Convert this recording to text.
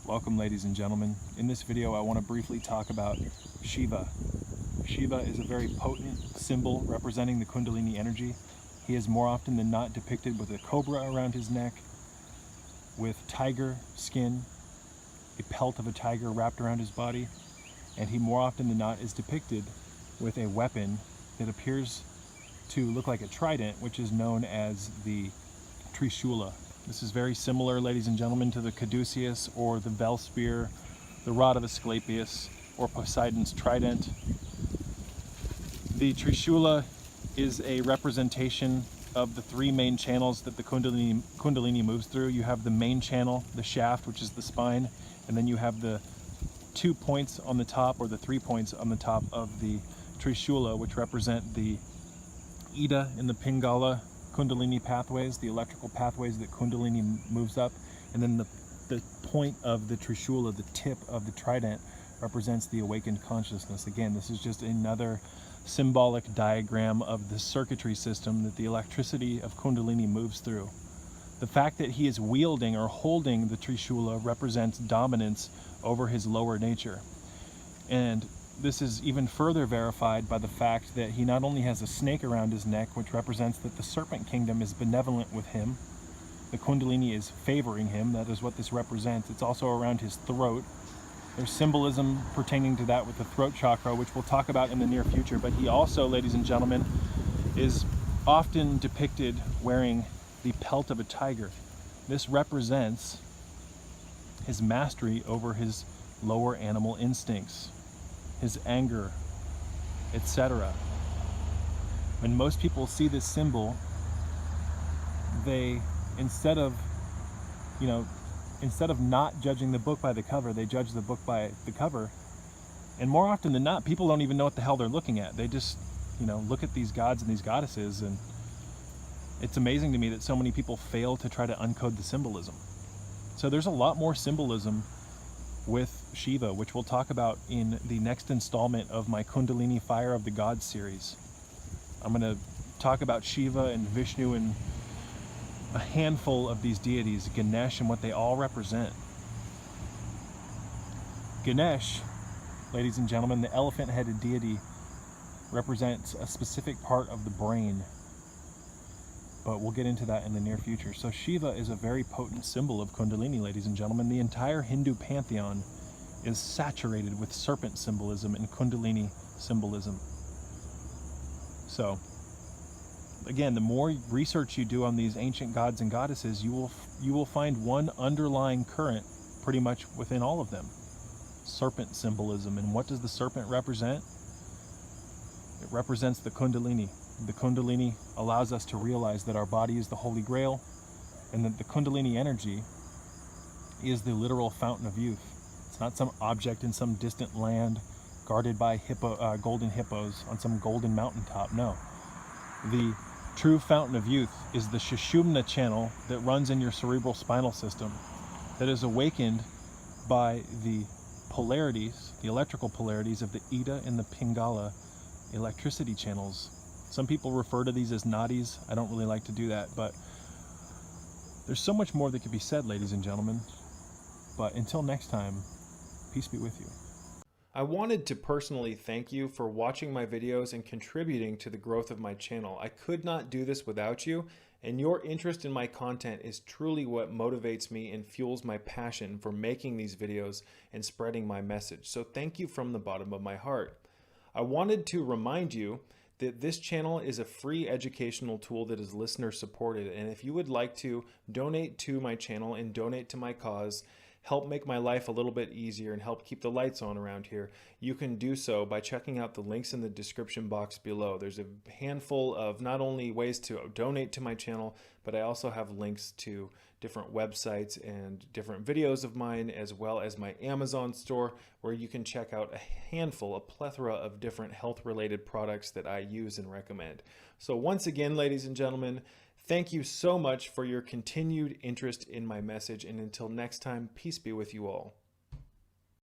Welcome, ladies and gentlemen. In this video I want to briefly talk about Shiva. Shiva is a very potent symbol representing the Kundalini energy. He is more often than not depicted with a cobra around his neck, with tiger skin, a pelt of a tiger wrapped around his body, and he more often than not is depicted with a weapon that appears to look like a trident, which is known as the trishula. This is very similar, ladies and gentlemen, to the caduceus or the bell spear, the rod of Asclepius, or Poseidon's trident. The trishula is a representation of the three main channels that the Kundalini moves through. You have the main channel, the shaft, which is the spine, and then you have the 2 points on the top, or the 3 points on the top of the trishula, which represent the Ida and the Pingala Kundalini pathways, the electrical pathways that Kundalini moves up, and then the point of the trishula, the tip of the trident, represents the awakened consciousness. Again, this is just another symbolic diagram of the circuitry system that the electricity of Kundalini moves through. The fact that he is wielding or holding the trishula represents dominance over his lower nature. And this is even further verified by the fact that he not only has a snake around his neck, which represents that the serpent kingdom is benevolent with him, the Kundalini is favoring him, that is what this represents. It's also around his throat. There's symbolism pertaining to that with the throat chakra, which we'll talk about in the near future. But he also, ladies and gentlemen, is often depicted wearing the pelt of a tiger. This represents his mastery over his lower animal instincts, his anger, etc. When most people see this symbol, they, instead of not judging the book by the cover, they judge the book by the cover. And more often than not, people don't even know what the hell they're looking at. They just, look at these gods and these goddesses, and it's amazing to me that so many people fail to try to uncode the symbolism. So there's a lot more symbolism with Shiva, which we'll talk about in the next installment of my Kundalini Fire of the Gods series. I'm going to talk about Shiva and Vishnu and a handful of these deities, Ganesh, and what they all represent. Ganesh, ladies and gentlemen, the elephant-headed deity, represents a specific part of the brain, but we'll get into that in the near future. So Shiva is a very potent symbol of Kundalini, ladies and gentlemen. The entire Hindu pantheon is saturated with serpent symbolism and Kundalini symbolism. So, again, the more research you do on these ancient gods and goddesses, you will find one underlying current pretty much within all of them: serpent symbolism. And what does the serpent represent? It represents the Kundalini. The Kundalini allows us to realize that our body is the Holy Grail, and that the Kundalini energy is the literal fountain of youth. It's not some object in some distant land guarded by golden hippos on some golden mountaintop. No. The true fountain of youth is the Sushumna channel that runs in your cerebral spinal system, that is awakened by the polarities, the electrical polarities of the Ida and the Pingala electricity channels. Some people refer to these as nadis. I don't really like to do that, but there's so much more that could be said, ladies and gentlemen. But until next time, peace be with you. I wanted to personally thank you for watching my videos and contributing to the growth of my channel. I could not do this without you, and your interest in my content is truly what motivates me and fuels my passion for making these videos and spreading my message. So thank you from the bottom of my heart. I wanted to remind you that this channel is a free educational tool that is listener supported, and if you would like to donate to my channel and donate to my cause, help make my life a little bit easier and help keep the lights on around here, you can do so by checking out the links in the description box below. There's a handful of not only ways to donate to my channel, but I also have links to different websites and different videos of mine, as well as my Amazon store, where you can check out a plethora of different health-related products that I use and recommend. So once again, ladies and gentlemen, thank you so much for your continued interest in my message, and until next time, peace be with you all.